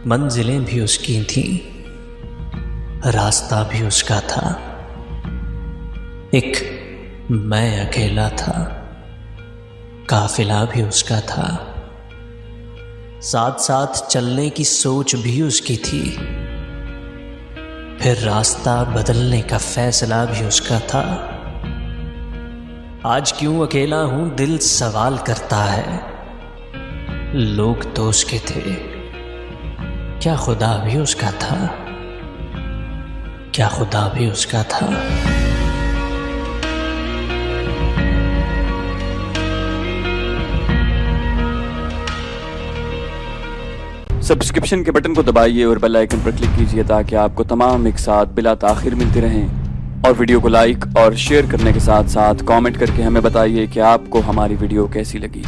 मंजिलें भी उसकी थीं, रास्ता भी उसका था। एक मैं अकेला था, काफिला भी उसका था। साथ साथ चलने की सोच भी उसकी थी, फिर रास्ता बदलने का फैसला भी उसका था। आज क्यों अकेला हूं दिल सवाल करता है। लोग तो उसके थे, क्या खुदा भी उसका था, क्या खुदा भी उसका था। सब्सक्रिप्शन के बटन को दबाइए और बेल आइकन पर क्लिक कीजिए ताकि आपको तमाम एक साथ बिला ताखिर मिलते रहें। और वीडियो को लाइक और शेयर करने के साथ साथ कमेंट करके हमें बताइए कि आपको हमारी वीडियो कैसी लगी।